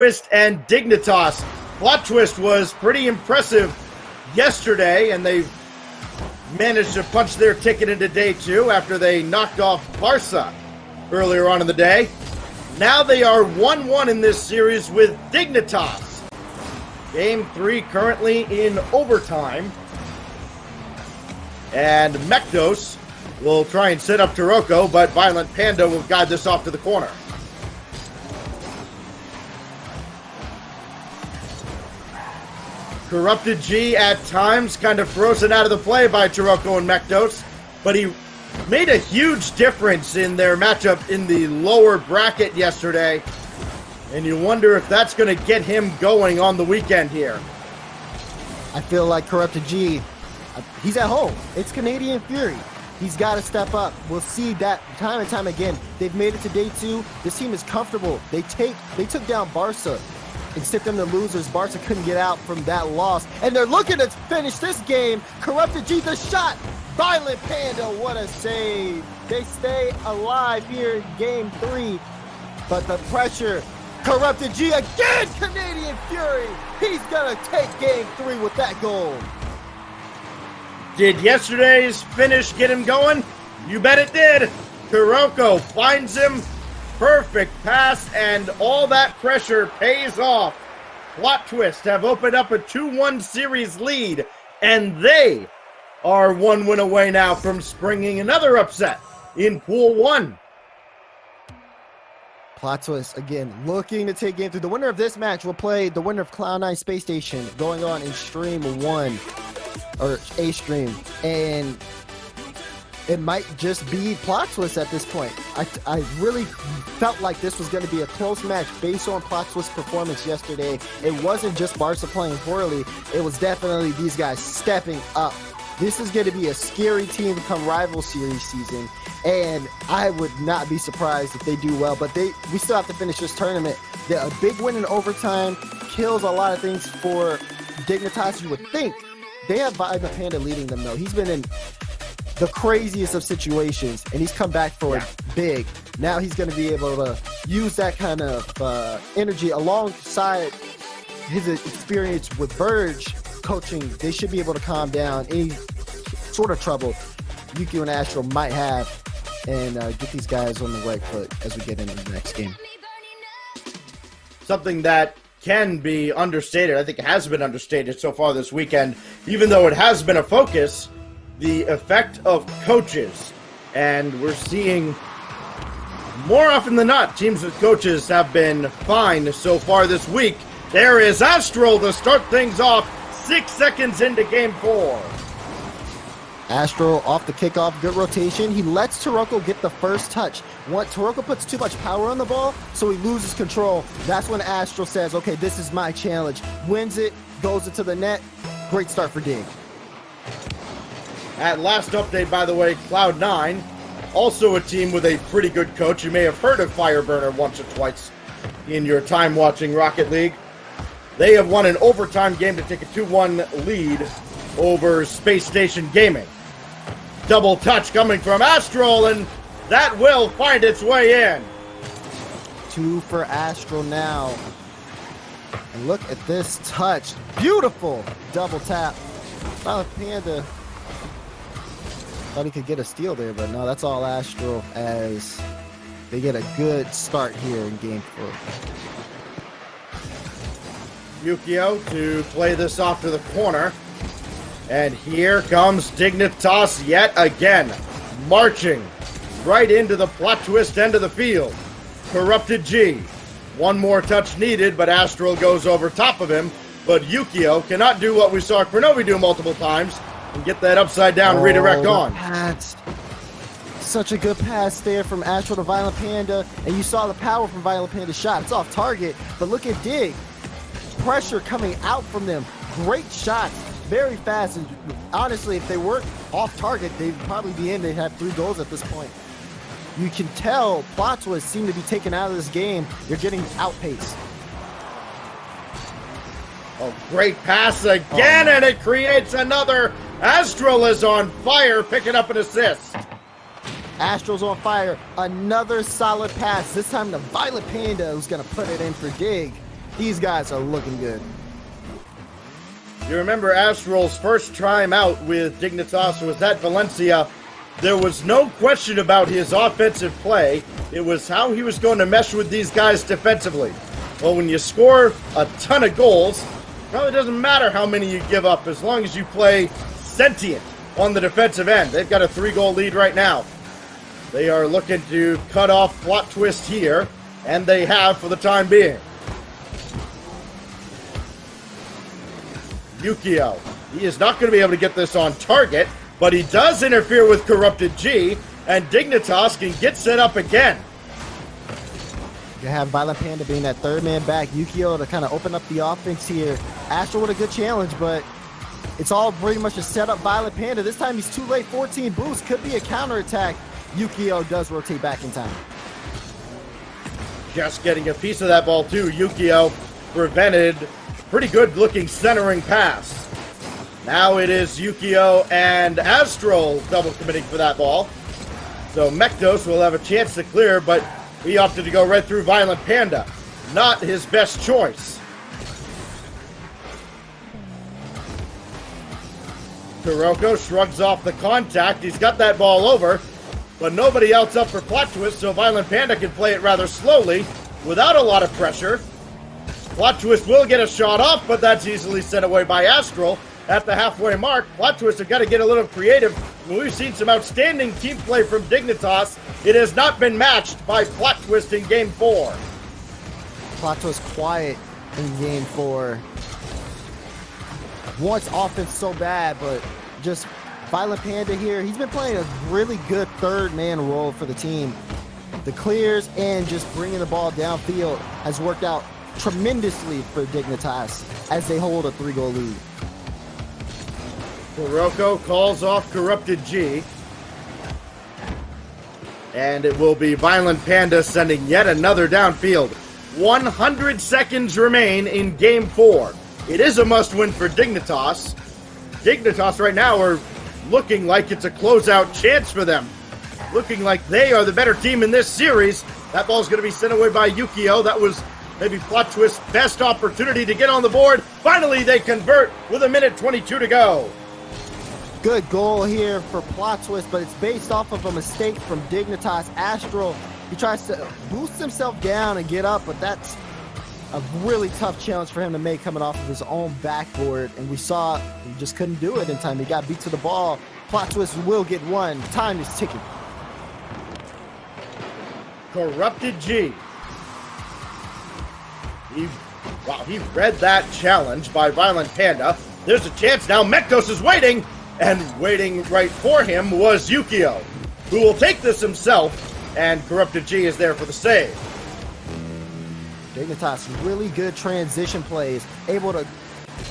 Twist and Dignitas. Plot Twist was pretty impressive yesterday, and they managed to punch their ticket into day 2 after they knocked off Barca earlier on in the day. Now they are 1-1 in this series with Dignitas. Game 3 currently in overtime. And Mekdos will try and set up Taroko, but Violent Panda will guide this off to the corner. Corrupted G at times kind of frozen out of the play by Taroko and Mekdos, but he made a huge difference in their matchup in the lower bracket yesterday, and you wonder if that's going to get him going on the weekend here. I feel like Corrupted G, he's at home. It's Canadian Fury. He's got to step up. We'll see that time and time again. They've made it to day 2. This team is comfortable. They took down Barca and sent them to losers. Barca couldn't get out from that loss, and they're looking to finish this game. Corrupted G, the shot. Violent Panda, what a save. They stay alive here in game 3, but the pressure. Corrupted G again, Canadian Fury. He's gonna take game 3 with that goal. Did yesterday's finish get him going? You bet it did. Taroko finds him. Perfect pass, and all that pressure pays off. Plot Twist have opened up a 2-1 series lead, and they are 1 win away now from springing another upset in Pool 1. Plot Twist, again, looking to take game 3. The winner of this match will play the winner of Cloud9 Space Station, going on in Stream 1, or A Stream, and it might just be Plot Twist at this point. I really felt like this was going to be a close match based on Plot Twist's performance yesterday. It wasn't just Barca playing poorly. It was definitely these guys stepping up. This is going to be a scary team come rival series season, and I would not be surprised if they do well. But we still have to finish this tournament. A big win in overtime kills a lot of things for Dignitas, you would think. They have Violent Panda leading them, though. He's been in the craziest of situations, and he's come back for it big. Now he's going to be able to use that kind of energy alongside his experience with Verge coaching. They should be able to calm down any sort of trouble Yukio and Astro might have, and get these guys on the right foot as we get into the next game. Something that can be understated, I think it has been understated so far this weekend, even though it has been a focus, the effect of coaches. And we're seeing more often than not, teams with coaches have been fine so far this week. There is Astral to start things off 6 seconds into game 4. Astro off the kickoff, good rotation. He lets Taroko get the first touch. Taroko puts too much power on the ball, so he loses control. That's when Astro says, okay, this is my challenge. Wins it, goes into the net. Great start for Dig. At last update, by the way, Cloud9, also a team with a pretty good coach. You may have heard of Fireburner once or twice in your time watching Rocket League. They have won an overtime game to take a 2-1 lead over Space Station Gaming. Double touch coming from Astral, and that will find its way in. 2 for Astral now. And look at this touch. Beautiful double tap. Violent Panda thought he could get a steal there, but no, that's all Astral as they get a good start here in game 4. Yukio to play this off to the corner. And here comes Dignitas yet again, marching right into the Plot Twist end of the field. Corrupted G. One more touch needed, but Astral goes over top of him. But Yukio cannot do what we saw Kronovi do multiple times and get that upside down redirect on. Pass. Such a good pass there from Astral to Violent Panda, and you saw the power from Violent Panda's shot. It's off target, but look at Dig. Pressure coming out from them. Great shots. Very fast, and honestly, if they weren't off target, they'd probably be in. They'd have 3 goals at this point. You can tell Plot Twist seem to be taken out of this game. They're getting outpaced. Oh, great pass again, and it creates another. Astral is on fire, picking up an assist. Astral's on fire. Another solid pass. This time to Violent Panda, who's going to put it in for Dig. These guys are looking good. You remember Astral's first time out with Dignitas was at Valencia. There was no question about his offensive play. It was how he was going to mesh with these guys defensively. Well, when you score a ton of goals, probably doesn't matter how many you give up as long as you play sentient on the defensive end. They've got a 3-goal lead right now. They are looking to cut off Plot Twist here, and they have for the time being. Yukio, he is not going to be able to get this on target, but he does interfere with Corrupted G, and Dignitas can get set up again. You have Violent Panda being that third man back. Yukio to kind of open up the offense here. Astro with a good challenge, but it's all pretty much to set up Violent Panda. This time he's too late. 14 boost. Could be a counterattack. Yukio does rotate back in time. Just getting a piece of that ball too. Yukio prevented pretty good looking centering pass. Now it is Yukio and Astral double committing for that ball. So Mektos will have a chance to clear, but he opted to go right through Violent Panda. Not his best choice. Kuroko shrugs off the contact. He's got that ball over, but nobody else up for Plot Twist, so Violent Panda can play it rather slowly without a lot of pressure. Plot Twist will get a shot off, but that's easily sent away by Astral. At the halfway mark, Plot Twist have got to get a little creative. We've seen some outstanding team play from Dignitas. It has not been matched by Plot Twist in Game 4. Plot Twist quiet in Game 4. Wants offense so bad, but just Violent Panda here. He's been playing a really good third man role for the team. The clears and just bringing the ball downfield has worked out tremendously for Dignitas as they hold a 3-goal lead. Kuroko calls off Corrupted G. And it will be Violent Panda sending yet another downfield. 100 seconds remain in Game 4. It is a must-win for Dignitas. Dignitas right now are looking like it's a closeout chance for them. Looking like they are the better team in this series. That ball's going to be sent away by Yukio. That was maybe Plot Twist's best opportunity to get on the board. Finally, they convert with 1:22 to go. Good goal here for Plot Twist, but it's based off of a mistake from Dignitas. Astral, he tries to boost himself down and get up, but that's a really tough challenge for him to make coming off of his own backboard, and we saw he just couldn't do it in time. He got beat to the ball. Plot Twist will get one. Time is ticking. Corrupted G. He read that challenge by Violent Panda. There's a chance now. Mektos is waiting, and waiting right for him was Yukio, who will take this himself, and Corrupted G is there for the save. Dignitas, really good transition plays, able to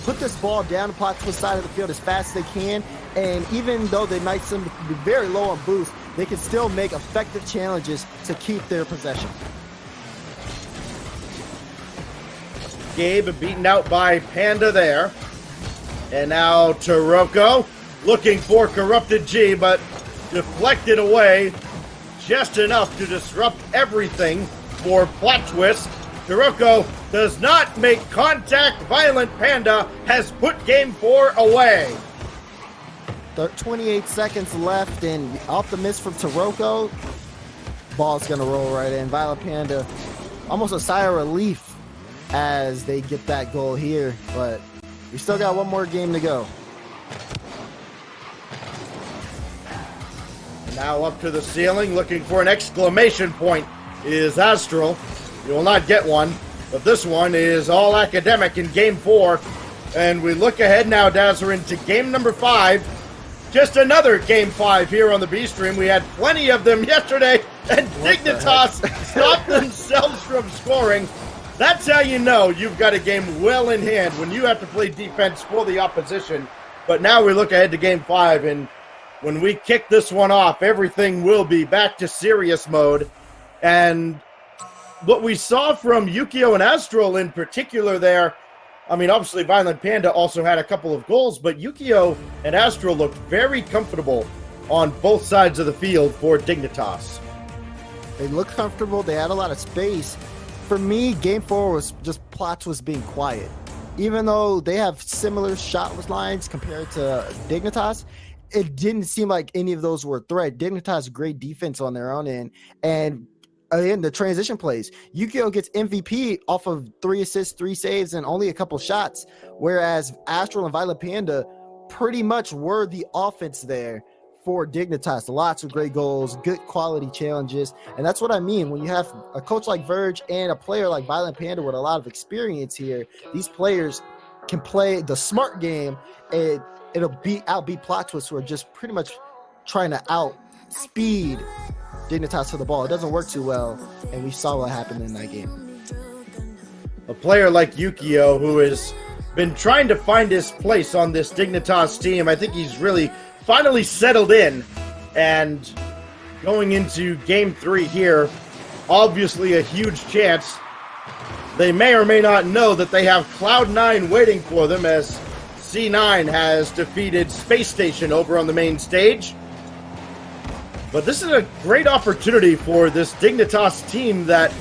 put this ball down the Plot Twist side of the field as fast as they can, and even though they might seem to be very low on boost, they can still make effective challenges to keep their possession. Gabe beaten out by Panda there. And now Kuroko looking for Corrupted G, but deflected away just enough to disrupt everything for Plot Twist. Kuroko does not make contact. Violent Panda has put Game 4 away. 28 seconds left, and off the miss from Kuroko, ball's gonna roll right in. Violent Panda, almost a sigh of relief as they get that goal here, but we still got one more game to go. Now up to the ceiling, looking for an exclamation point is Astral. You will not get one, but this one is all academic in Game 4. And we look ahead now, Dazzler, into Game number 5. Just another Game 5 here on the B-Stream. We had plenty of them yesterday, and Dignitas stopped themselves from scoring. That's how you know you've got a game well in hand, when you have to play defense for the opposition. But now we look ahead to Game 5, and when we kick this one off, everything will be back to serious mode. And what we saw from Yukio and Astral in particular there, I mean, obviously Violent Panda also had a couple of goals, but Yukio and Astral looked very comfortable on both sides of the field for Dignitas. They looked comfortable. They had a lot of space. for me, game 4 was just Plot Twist being quiet. Even though they have similar shot lines compared to Dignitas, it didn't seem like any of those were a threat. Dignitas great defense on their own end, and in the transition plays, Yukio gets MVP off of 3 assists, 3 saves, and only a couple shots, whereas Astral and Violet Panda pretty much were the offense there for Dignitas. Lots of great goals, good quality challenges, and that's what I mean. When you have a coach like Verge and a player like Violet Panda with a lot of experience here, these players can play the smart game, and it'll outbeat Plot Twist, who are just pretty much trying to outspeed Dignitas to the ball. It doesn't work too well, and we saw what happened in that game. A player like Yukio, who has been trying to find his place on this Dignitas team, I think he's really finally settled in, and going into game 3 here, obviously a huge chance. They may or may not know that they have Cloud9 waiting for them, as C9 has defeated Space Station over on the main stage. But this is a great opportunity for this Dignitas team that,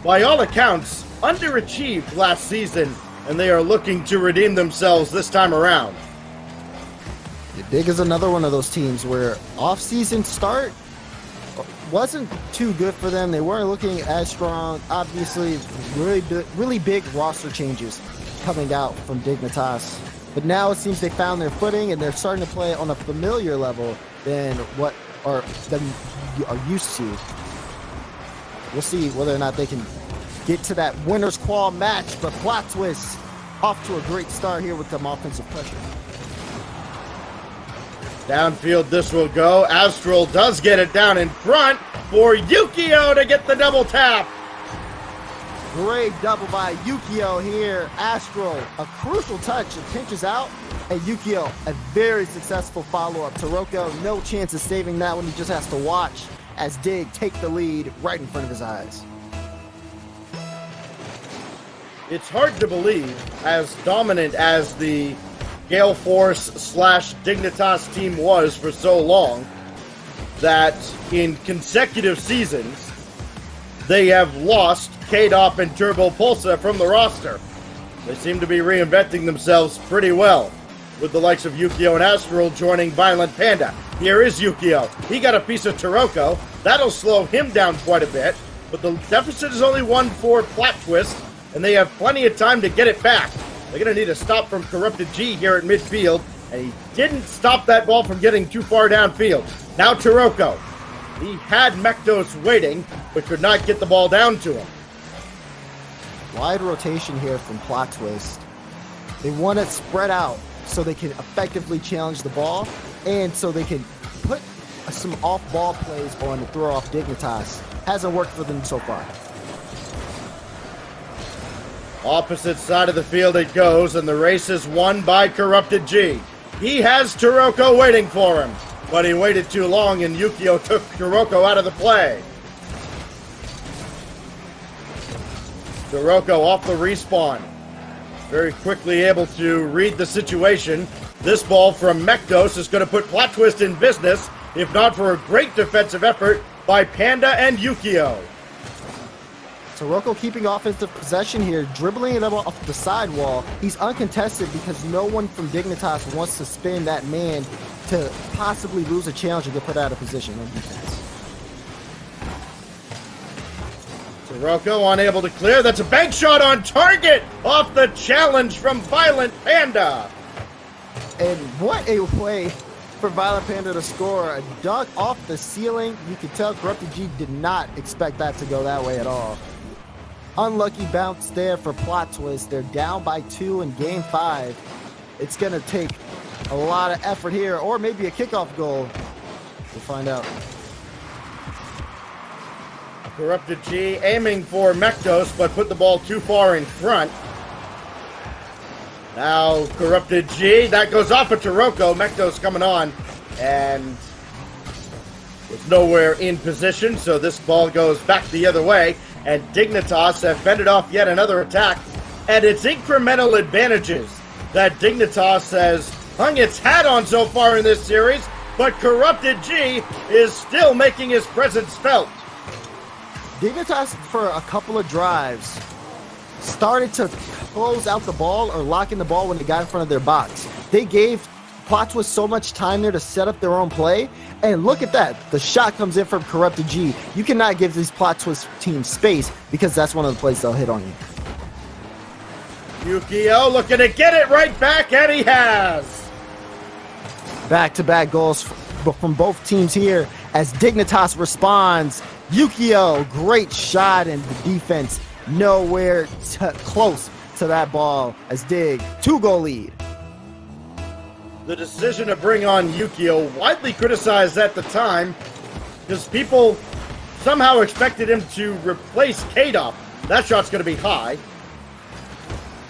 by all accounts, underachieved last season, and they are looking to redeem themselves this time around. Dig is another one of those teams where off-season start wasn't too good for them. They weren't looking as strong. Obviously, really big roster changes coming out from Dignitas. But now it seems they found their footing, and they're starting to play on a familiar level than what you are used to. We'll see whether or not they can get to that winner's qual match, but Plot Twist off to a great start here with some offensive pressure. Downfield this will go. Astral does get it down in front for Yukio to get the double tap. Great double by Yukio here. Astral, a crucial touch. It pinches out. And Yukio, a very successful follow-up. Taroko, no chance of saving that one. He just has to watch as Dig take the lead right in front of his eyes. It's hard to believe, as dominant as the Gale Force / Dignitas team was for so long, that in consecutive seasons, they have lost K-Dop and Turbo Pulsa from the roster. They seem to be reinventing themselves pretty well, with the likes of Yukio and Astral joining Violent Panda. Here is Yukio. He got a piece of Taroko. That'll slow him down quite a bit, but the deficit is only 1 for Plot Twist, and they have plenty of time to get it back. They're going to need a stop from Corrupted G here at midfield, and he didn't stop that ball from getting too far downfield. Now Taroko. He had Mektos waiting, but could not get the ball down to him. Wide rotation here from Plot Twist. They want it spread out so they can effectively challenge the ball, and so they can put some off-ball plays on to throw off Dignitas. Hasn't worked for them so far. Opposite side of the field it goes, and the race is won by Corrupted G. He has Taroko waiting for him, but he waited too long, and Yukio took Taroko out of the play. Taroko off the respawn. Very quickly able to read the situation. This ball from Mektos is going to put Plot Twist in business, if not for a great defensive effort by Panda and Yukio. Taroko keeping offensive possession here, dribbling it off the sidewall. He's uncontested because no one from Dignitas wants to spin that man to possibly lose a challenge and get put out of position on defense. Taroko unable to clear. That's a bank shot on target off the challenge from Violent Panda. And what a way for Violent Panda to score. A dunk off the ceiling. You could tell Corrupted G did not expect that to go that way at all. Unlucky bounce there for Plot Twist. They're down by 2 in game 5. It's going to take a lot of effort here, or maybe a kickoff goal. We'll find out. Corrupted G aiming for Mektos, but put the ball too far in front. Now Corrupted G, that goes off of Taroko. Mektos coming on, and was nowhere in position, so this ball goes back the other way, and Dignitas have fended off yet another attack, and it's incremental advantages that Dignitas has hung its hat on so far in this series, but Corrupted G is still making his presence felt. Dignitas, for a couple of drives, started to close out the ball or lock in the ball when they got in front of their box. They gave Plot Twist so much time there to set up their own play. And look at that. The shot comes in from Corrupted G. You cannot give these Plot Twist teams space because that's one of the plays they'll hit on you. Yukio looking to get it right back, and he has. Back-to-back goals from both teams here as Dignitas responds. Yukio, great shot, and the defense nowhere close to that ball as Dig, 2-goal lead. The decision to bring on Yukio, widely criticized at the time, because people somehow expected him to replace K-Dop. That shot's going to be high.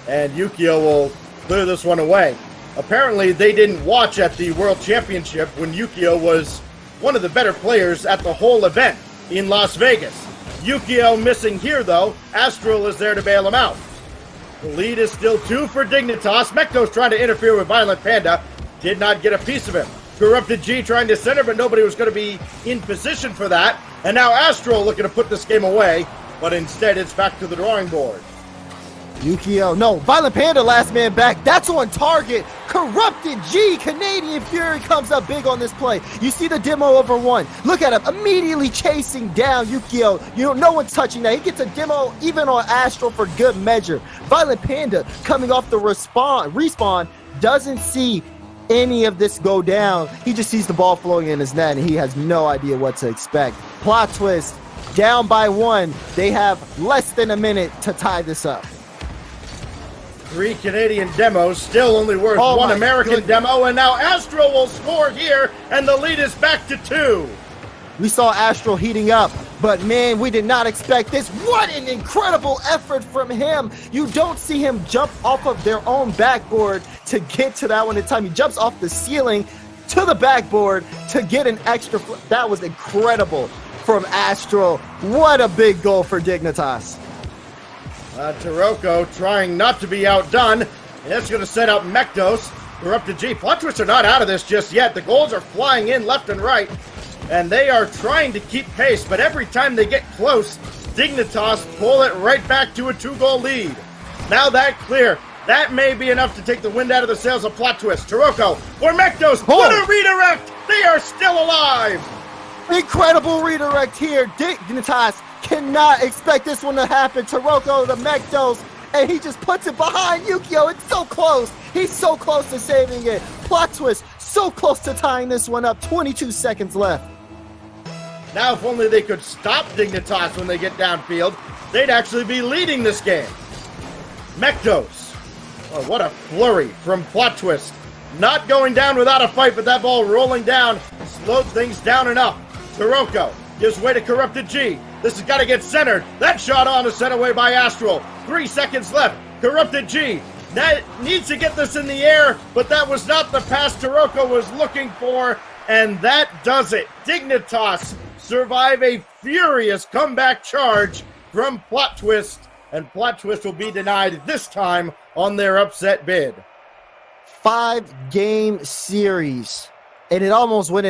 And Yukio will clear this one away. Apparently, they didn't watch at the World Championship when Yukio was one of the better players at the whole event in Las Vegas. Yukio missing here, though. Astral is there to bail him out. The lead is still 2 for Dignitas. Mekto's trying to interfere with Violent Panda. Did not get a piece of him. Corrupted G trying to center, but nobody was going to be in position for that. And now Astral looking to put this game away, but instead it's back to the drawing board. Yukio, no, Violent Panda last man back. That's on target. Corrupted G, Canadian Fury comes up big on this play. You see the demo over 1. Look at him immediately chasing down Yukio. No one's touching that. He gets a demo even on Astral for good measure. Violent Panda coming off the respawn doesn't see any of this go down. He just sees the ball flowing in his net and he has no idea what to expect. Plot Twist down by 1. They have less than a minute to tie this up. 3 Canadian demos, still only worth 1 American demo, and now Astral will score here, and the lead is back to 2. We saw Astral heating up, but man, we did not expect this. What an incredible effort from him. You don't see him jump off of their own backboard to get to that one in time. He jumps off the ceiling to the backboard to get an extra. That was incredible from Astral. What a big goal for Dignitas. Taroko trying not to be outdone, and that's going to set up Mektos. Corrupted G. Plot Twists are not out of this just yet. The goals are flying in left and right, and they are trying to keep pace, but every time they get close, Dignitas pull it right back to a 2-goal lead. Now that clear. That may be enough to take the wind out of the sails of Plot Twist. Taroko or Mektos. What a redirect! They are still alive! Incredible redirect here. Dignitas cannot expect this one to happen. Taroko to Mektos, and he just puts it behind Yukio. It's so close. He's so close to saving it. Plot Twist so close to tying this one up. 22 seconds left. Now if only they could stop Dignitas when they get downfield, they'd actually be leading this game. Mektos. Oh, what a flurry from Plot Twist. Not going down without a fight, but that ball rolling down slowed things down enough. Taroko gives way to Corrupted G. This has got to get centered. That shot on is sent away by Astral. 3 seconds left. Corrupted G needs to get this in the air, but that was not the pass Taroko was looking for, and that does it. Dignitas survive a furious comeback charge from Plot Twist, and Plot Twist will be denied this time on their upset bid. 5-game series, and it almost went